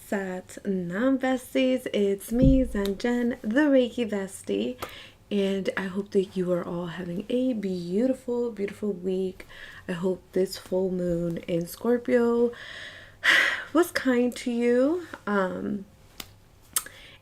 What's besties? It's me, Jen, the Reiki bestie, and I hope that you are all having a beautiful, beautiful week. I hope this full moon in Scorpio was kind to you.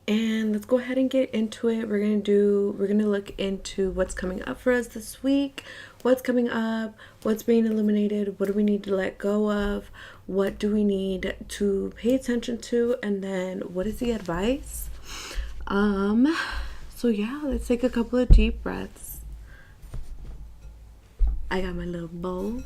And let's go ahead and get into it. We're gonna look into what's coming up for us this week, what's coming up, what's being illuminated, what do we need to let go of, what do we need to pay attention to, and then what is the advice. So yeah, let's take a couple of deep breaths. I got my little bowl.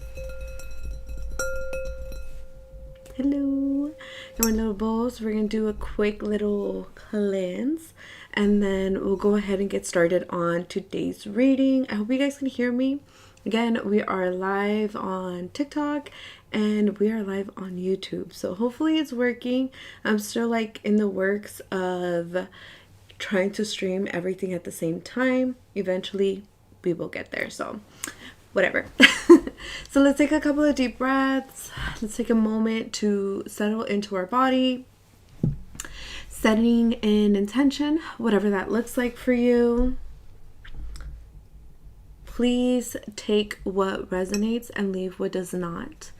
Hello, got my little bowl. So we're gonna do a quick little cleanse, and then we'll go ahead and get started on today's reading. I hope you guys can hear me. Again, we are live on TikTok and we are live on YouTube, so hopefully it's working. I'm still in the works of trying to stream everything at the same time. Eventually we will get there, so whatever. So let's take a couple of deep breaths. Let's take a moment to settle into our body, setting an intention, whatever that looks like for you. Please take what resonates and leave what does not.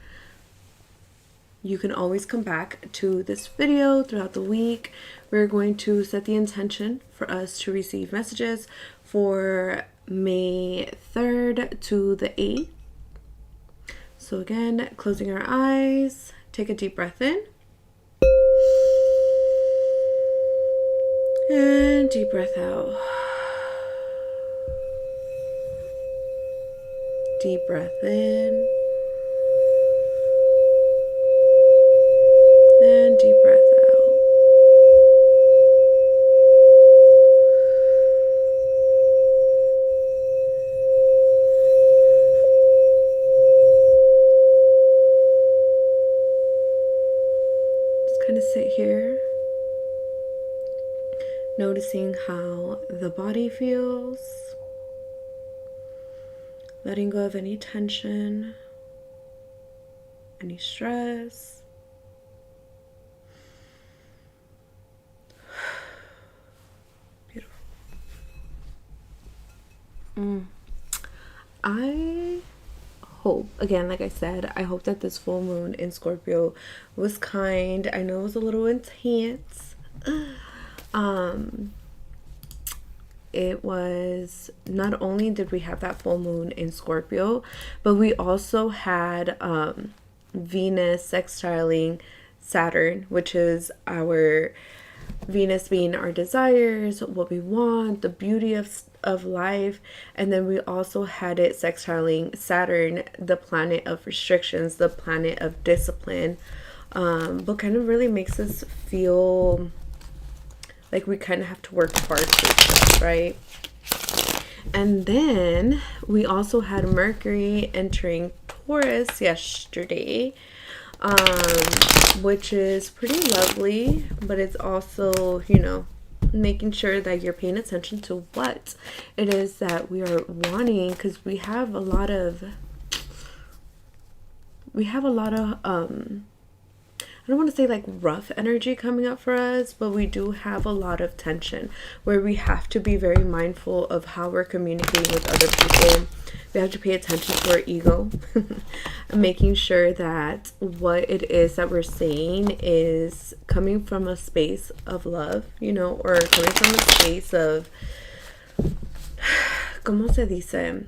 You can always come back to this video throughout the week. We're going to set the intention for us to receive messages for May 3rd to the 8th. So again, closing our eyes, take a deep breath in. And deep breath out. Deep breath in. And deep breath out. Just kind of sit here, noticing how the body feels. Letting go of any tension, any stress. Beautiful. I hope, again, like I said, I hope that this full moon in Scorpio was kind. I know it was a little intense. It was, not only did we have that full moon in Scorpio, but we also had Venus sextiling Saturn, which is our Venus being our desires, what we want, the beauty of life. And then we also had it sextiling Saturn, the planet of restrictions, the planet of discipline, but kind of really makes us feel like we kind of have to work hard for stuff, right? And then we also had Mercury entering Taurus yesterday, which is pretty lovely, but it's also, making sure that you're paying attention to what it is that we are wanting, because we have a lot of I don't want to say rough energy coming up for us, but we do have a lot of tension where we have to be very mindful of how we're communicating with other people. We have to pay attention to our ego, making sure that what it is that we're saying is coming from a space of love, or coming from a space of, ¿cómo se dice?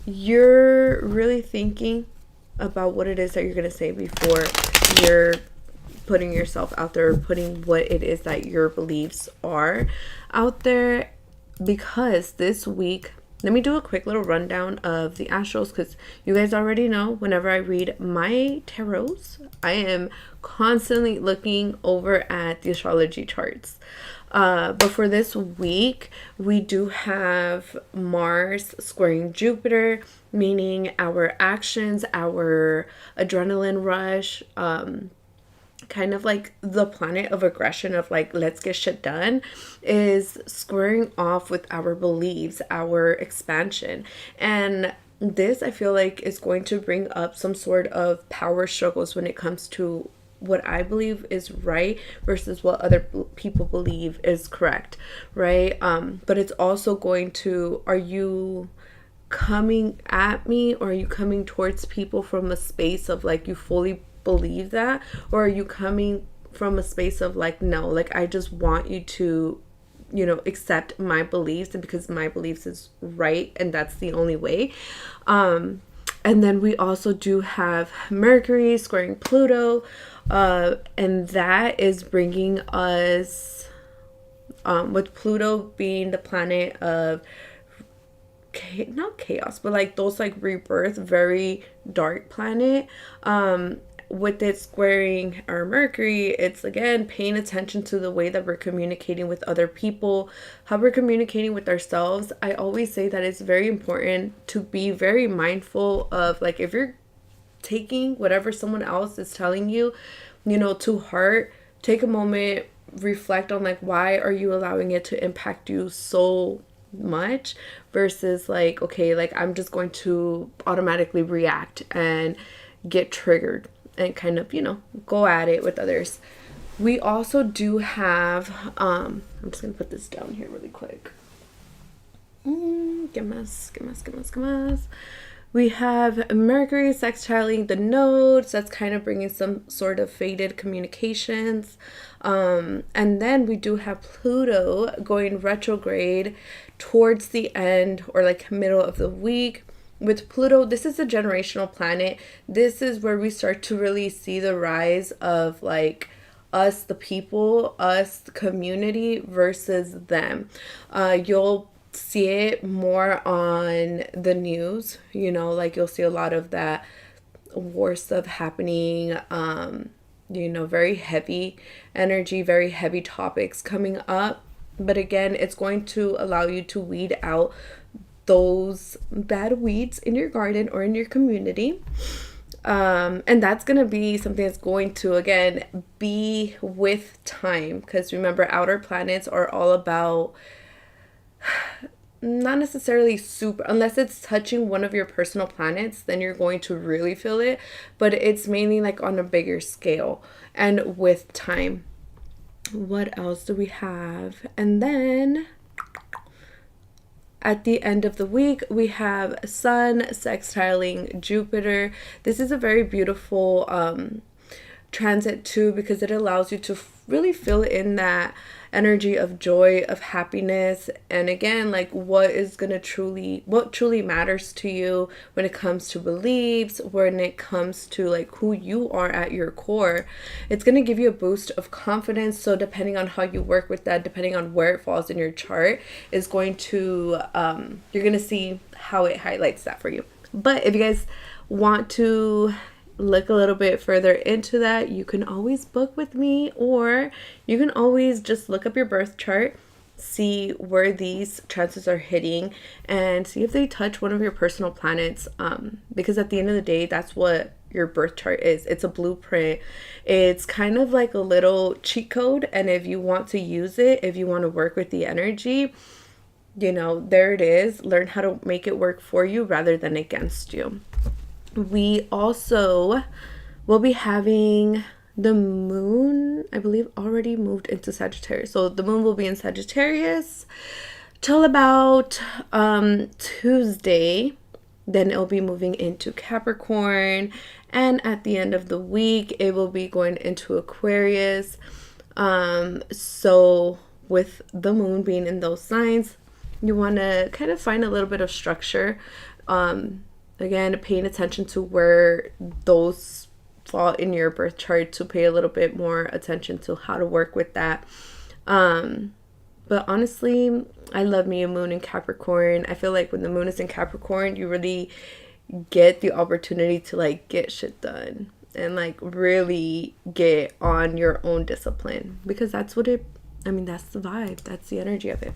You're really thinking about what it is that you're going to say before you're putting yourself out there, putting what it is that your beliefs are out there. Because this week, let me do a quick little rundown of the astrals, because you guys already know whenever I read my tarots, I am constantly looking over at the astrology charts. But for this week, we do have Mars squaring Jupiter, meaning our actions, our adrenaline rush, kind of like the planet of aggression of let's get shit done, is squaring off with our beliefs, our expansion. And this, I feel like, is going to bring up some sort of power struggles when it comes to what I believe is right versus what other people believe is correct, right? But it's also going to, are you coming at me, or are you coming towards people from a space of like you fully believe that, or are you coming from a space of like, no, like I just want you to, you know, accept my beliefs, and because my beliefs is right and that's the only way. And then we also do have Mercury squaring Pluto, and that is bringing us, with Pluto being the planet of not chaos, but like those like rebirth, very dark planet. With it squaring our Mercury, it's again paying attention to the way that we're communicating with other people, how we're communicating with ourselves. I always say that it's very important to be very mindful of, like, if you're taking whatever someone else is telling you, you know, to heart, take a moment, reflect on like, why are you allowing it to impact you so much, versus like, okay, like I'm just going to automatically react and get triggered and kind of, you know, go at it with others. We also do have, I'm just going to put this down here really quick. ¿Qué más? We have Mercury sextiling the nodes. That's kind of bringing some sort of faded communications. And then we do have Pluto going retrograde towards the end, or like middle of the week. With Pluto, this is a generational planet. This is where we start to really see the rise of like us, the people, us, the community versus them. You'll see it more on the news, you know, like you'll see a lot of that war stuff happening, you know, very heavy energy, very heavy topics coming up. But again, it's going to allow you to weed out those bad weeds in your garden or in your community. And that's going to be something that's going to, again, be with time. Because remember, outer planets are all about not necessarily super, unless it's touching one of your personal planets, then you're going to really feel it. But it's mainly like on a bigger scale and with time. What else do we have? And then at the end of the week, we have Sun sextiling Jupiter. This is a very beautiful transit too, because it allows you to really fill in that energy of joy, of happiness, and again, like what truly matters to you when it comes to beliefs, when it comes to like who you are at your core. It's going to give you a boost of confidence. So depending on how you work with that, depending on where it falls in your chart, is going to you're going to see how it highlights that for you. But if you guys want to look a little bit further into that, you can always book with me, or you can always just look up your birth chart, see where these transits are hitting, and see if they touch one of your personal planets, because at the end of the day, that's what your birth chart is. It's a blueprint. It's kind of like a little cheat code, and if you want to use it, if you want to work with the energy, you know, there it is. Learn how to make it work for you rather than against you. We also will be having the moon, I believe, already moved into Sagittarius. So the moon will be in Sagittarius till about Tuesday. Then it'll be moving into Capricorn. And at the end of the week, it will be going into Aquarius. So with the moon being in those signs, you want to kind of find a little bit of structure. Again, paying attention to where those fall in your birth chart, to pay a little bit more attention to how to work with that. But honestly, I love me a moon in Capricorn. I feel like when the moon is in Capricorn, you really get the opportunity to like get shit done and like really get on your own discipline, because that's what that's the vibe. That's the energy of it.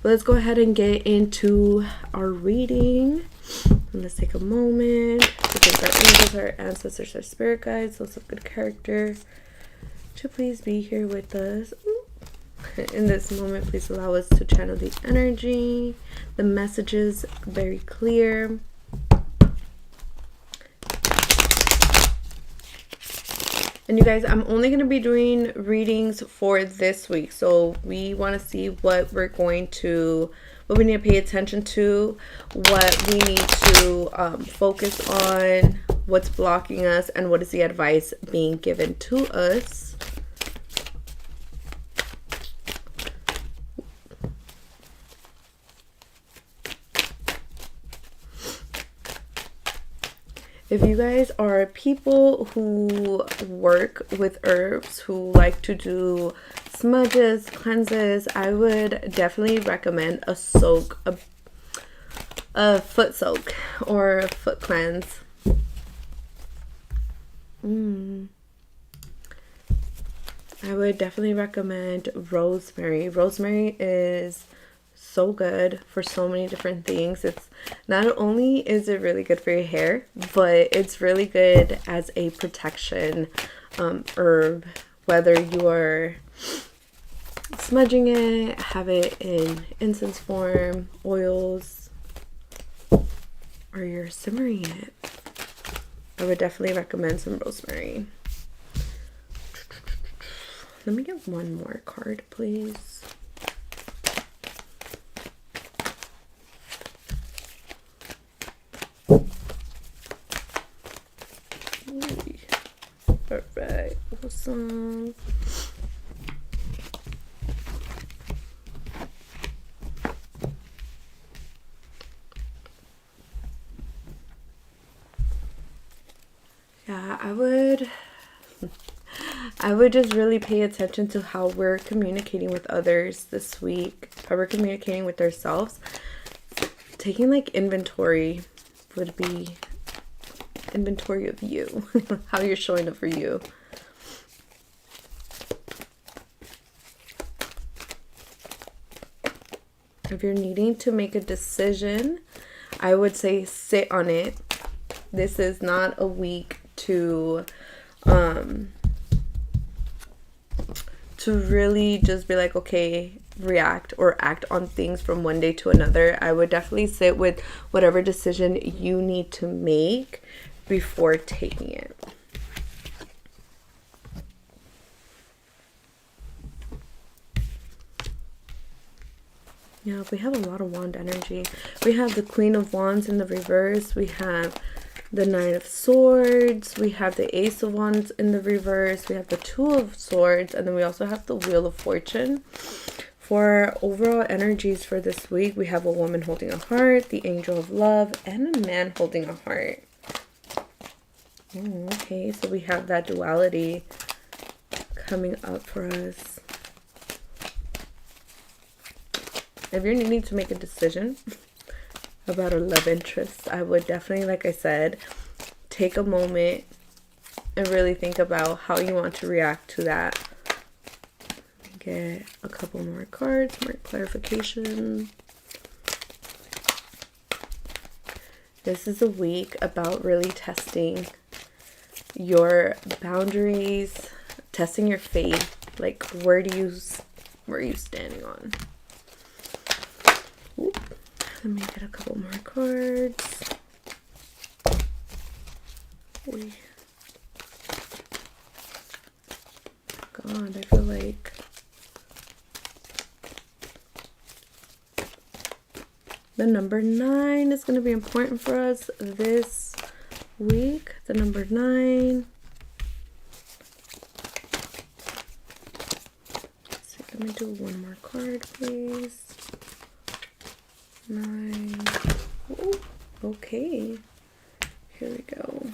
But let's go ahead and get into our reading. Let's take a moment to thank our angels, our ancestors, our spirit guides, those of good character, to please be here with us. In this moment, please allow us to channel the energy. The message is very clear. And you guys, I'm only going to be doing readings for this week. So we want to see what what we need to pay attention to, what we need to focus on, what's blocking us, and what is the advice being given to us. If you guys are people who work with herbs, who like to do smudges, cleanses, I would definitely recommend a soak, a foot soak or a foot cleanse. I would definitely recommend rosemary. Rosemary is so good for so many different things. It's not only is it really good for your hair, but it's really good as a protection herb, whether you are smudging it, have it in incense form, oils, or you're simmering it. I would definitely recommend some rosemary. Let me get one more card, please. Perfect. Awesome. Yeah, I would just really pay attention to how we're communicating with others this week, how we're communicating with ourselves. Taking like inventory would be inventory of you, how you're showing up for you. If you're needing to make a decision, I would say sit on it. This is not a week to really just be like, okay, react or act on things from one day to another. I would definitely sit with whatever decision you need to make before taking it. Yeah, we have a lot of wand energy. We have the Queen of Wands in the reverse. We have the Knight of Swords. We have the Ace of Wands in the reverse. We have the Two of Swords. And then we also have the Wheel of Fortune. For overall energies for this week, we have a woman holding a heart, the Angel of Love, and a man holding a heart. Okay, so we have that duality coming up for us. If you're needing to make a decision about a love interest, I would definitely, like I said, take a moment and really think about how you want to react to that. Get a couple more cards, more clarification. This is a week about really testing your boundaries, testing your faith. Like, where are you standing on? Oop. Let me get a couple more cards. God, I feel like the number 9 is going to be important for us this week. The number 9. So let me do one more card, please. 9. Ooh, okay. Here we go.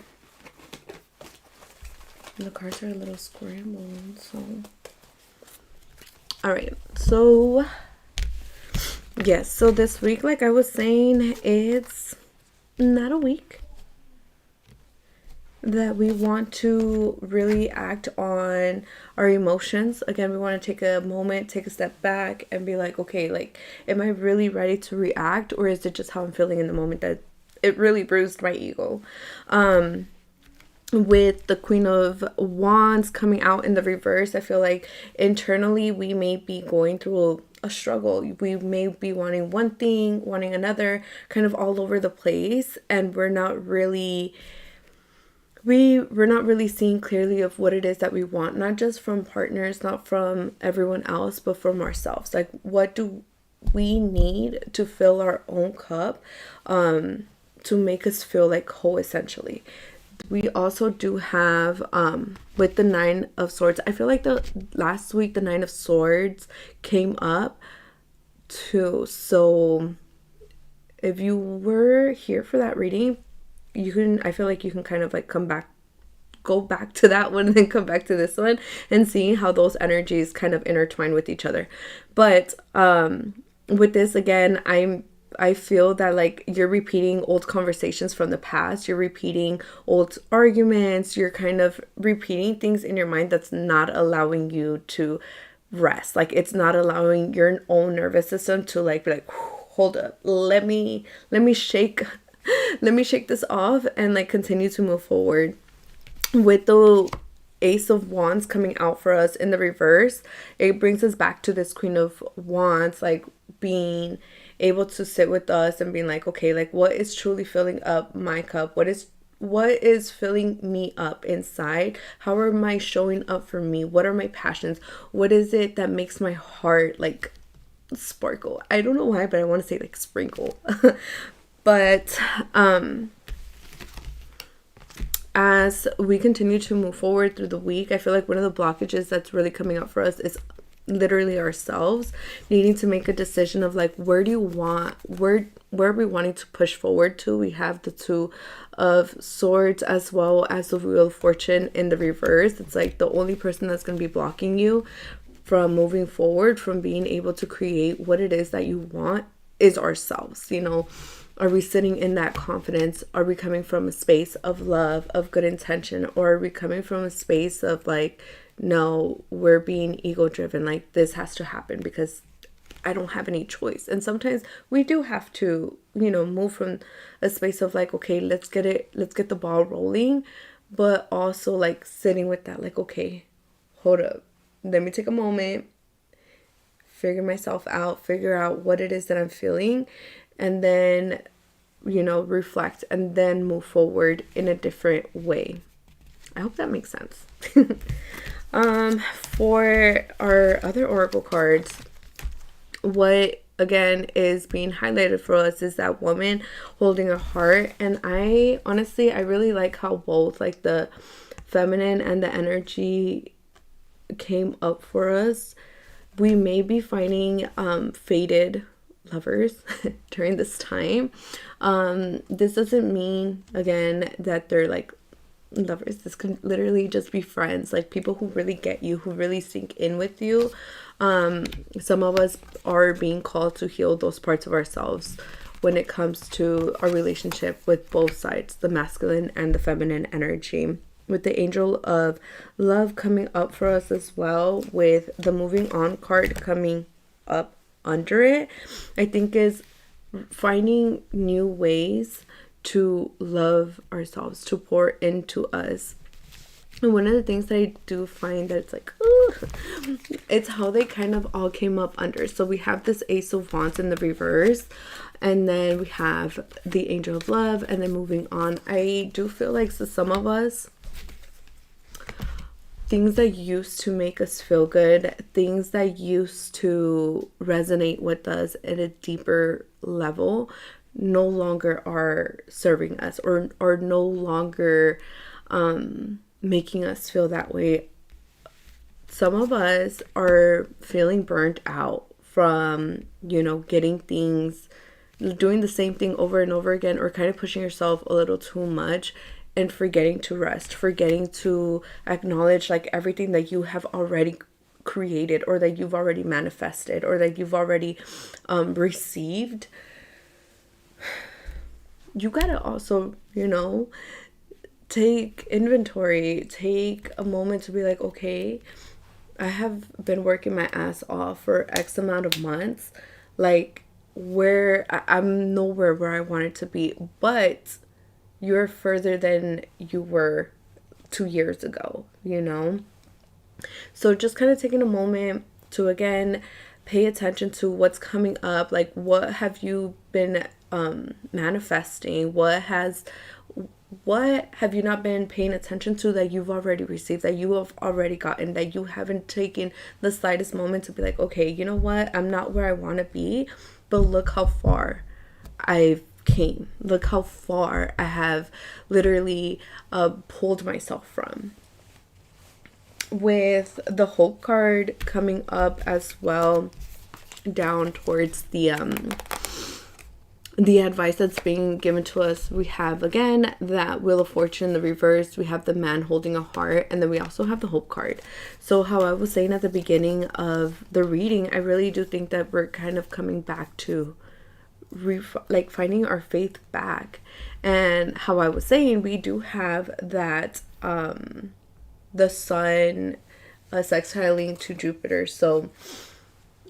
And the cards are a little scrambled, so. Alright, so yes, so this week, like I was saying, it's not a week that we want to really act on our emotions. Again, we want to take a moment, take a step back and be like, okay, like, am I really ready to react, or is it just how I'm feeling in the moment that it really bruised my ego? With the Queen of Wands coming out in the reverse, I feel like internally we may be going through a struggle. We may be wanting one thing, wanting another, kind of all over the place, and we we're not really seeing clearly of what it is that we want, not just from partners, not from everyone else, but from ourselves. Like, what do we need to fill our own cup, to make us feel like whole, essentially. We also do have, with the Nine of Swords, I feel like the last week the Nine of Swords came up too. So if you were here for that reading, I feel like you can kind of like go back to that one and then come back to this one and see how those energies kind of intertwine with each other. But with this, again, I feel that like you're repeating old conversations from the past. You're repeating old arguments. You're kind of repeating things in your mind that's not allowing you to rest. Like, it's not allowing your own nervous system to like be like, hold up, let me shake let me shake this off and like continue to move forward. With the Ace of Wands coming out for us in the reverse, it brings us back to this Queen of Wands, like being able to sit with us and being like, okay, like what is truly filling up my cup? What is filling me up inside? How am I showing up for me? What are my passions? What is it that makes my heart like sparkle? I don't know why, but I want to say like sprinkle. But as we continue to move forward through the week, I feel like one of the blockages that's really coming up for us is literally ourselves needing to make a decision of like, where are we wanting to push forward to. We have the Two of Swords as well as the Wheel of Fortune in the reverse. It's like the only person that's going to be blocking you from moving forward, from being able to create what it is that you want, is ourselves. Are we sitting in that confidence? Are we coming from a space of love, of good intention? Or are we coming from a space of like, no, we're being ego driven, like this has to happen because I don't have any choice. And sometimes we do have to, move from a space of like, okay, let's get the ball rolling, but also like sitting with that, like, okay, hold up, let me take a moment, figure myself out, figure out what it is that I'm feeling, and then, reflect and then move forward in a different way. I hope that makes sense. For our other oracle cards, what again is being highlighted for us is that woman holding a heart. And I really like how both like the feminine and the energy came up for us. We may be finding fated lovers during this time. This doesn't mean, again, that they're like lovers. This can literally just be friends, like people who really get you, who really sink in with you. Some of us are being called to heal those parts of ourselves when it comes to our relationship with both sides, the masculine and the feminine energy. With the Angel of Love coming up for us as well, with the Moving On card coming up under it, I think is finding new ways to love ourselves, to pour into us. And one of the things that I do find that it's like, it's how they kind of all came up under. So we have this Ace of Wands in the reverse, and then we have the Angel of Love, and then Moving On. I do feel like, so some of us, things that used to make us feel good, things that used to resonate with us at a deeper level, no longer are serving us, or are no longer making us feel that way. Some of us are feeling burnt out from, getting things, doing the same thing over and over again, or kind of pushing yourself a little too much and forgetting to rest, forgetting to acknowledge like everything that you have already created, or that you've already manifested, or that you've already received. You gotta also, take inventory, take a moment to be like, okay, I have been working my ass off for X amount of months. Like, I'm nowhere where I wanted to be, but you're further than you were 2 years ago, So just kind of taking a moment to, again, pay attention to what's coming up. Like, what have you been manifesting? What has what have you not been paying attention to that you've already received, that you have already gotten, that you haven't taken the slightest moment to be like, okay, you know what? I'm not where I want to be, but look how far I've came. Look how far I have literally pulled myself from. With the Hope card coming up as well, down towards the advice that's being given to us, we have again that Wheel of Fortune, the reverse. We have the man holding a heart, and then we also have the Hope card. So how I was saying at the beginning of the reading, I really do think that we're kind of coming back to like finding our faith back. And how I was saying, we do have that the sun sextiling to Jupiter, so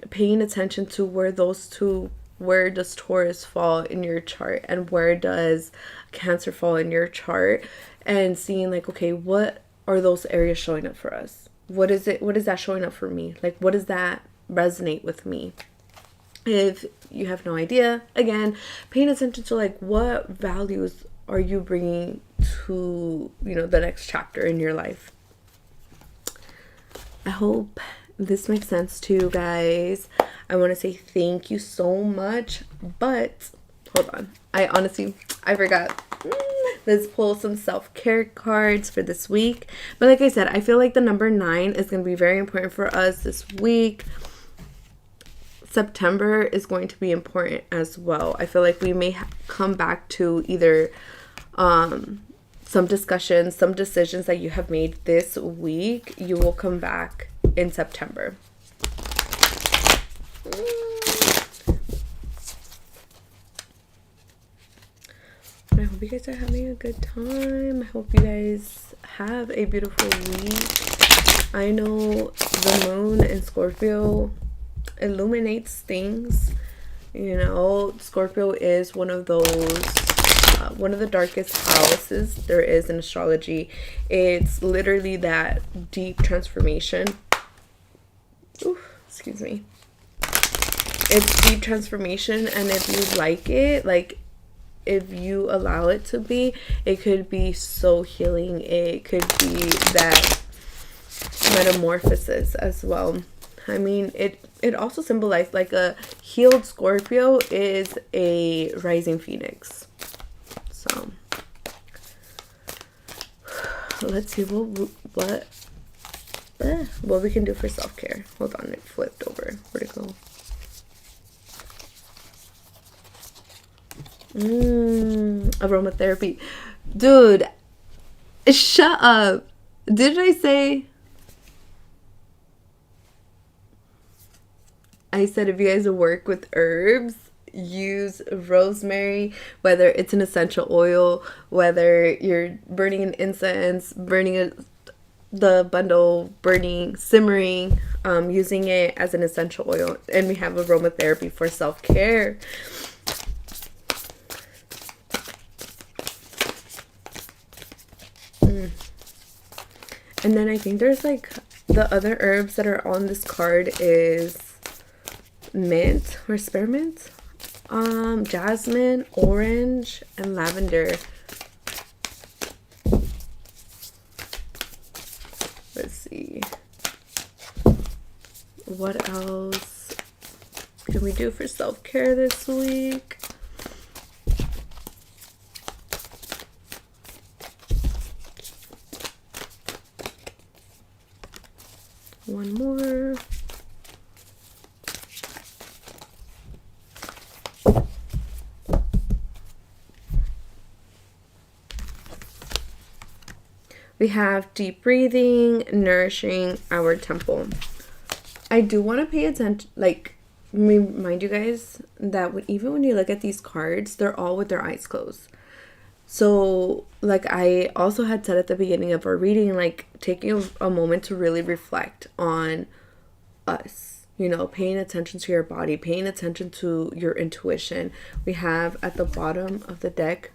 paying attention to where does Taurus fall in your chart, and where does Cancer fall in your chart, and seeing like, okay, what are those areas showing up for us? What is that showing up for me? Like, what does that resonate with me? If you have no idea, again, paying attention to like, what values are you bringing to, the next chapter in your life? I hope this makes sense to you guys. I want to say thank you so much, but hold on. I forgot. Let's pull some self-care cards for this week. But like I said, I feel like the number 9 is going to be very important for us this week. September is going to be important as well. I feel like we may come back to either some discussions, some decisions that you have made this week. You will come back in September. I hope you guys are having a good time. I hope you guys have a beautiful week. I know the moon in Scorpio illuminates things. Scorpio is one of the darkest houses there is in astrology. It's literally that deep transformation. Excuse me. It's deep transformation, and if you like it, like if you allow it to be, it could be so healing. It could be that metamorphosis as well. I mean, it also symbolized like a healed Scorpio is a rising phoenix. So let's see what we can do for self-care. Hold on, it flipped over. Where'd it go? Aromatherapy. Dude, shut up. Did I say? I said if you guys work with herbs, use rosemary, whether it's an essential oil, whether you're burning an incense, burning the bundle, burning, simmering, using it as an essential oil. And we have aromatherapy for self-care. And then I think there's like the other herbs that are on this card is mint or spearmint, jasmine, orange, and lavender. Let's see. What else can we do for self-care this week? One more. We have deep breathing, nourishing our temple. I do want to pay attention, like, remind you guys that even when you look at these cards, they're all with their eyes closed. So, like I also had said at the beginning of our reading, like taking a moment to really reflect on us, paying attention to your body, paying attention to your intuition. We have at the bottom of the deck,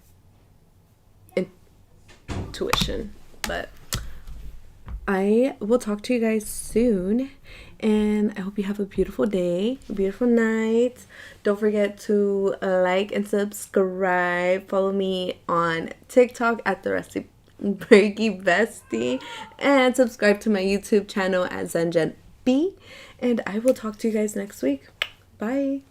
intuition. But I will talk to you guys soon, And I hope you have a beautiful day, a beautiful night. Don't forget to like and subscribe. Follow me on TikTok at the Reiki Bestie. And subscribe to my YouTube channel at ZenGen B. And I will talk to you guys next week. Bye.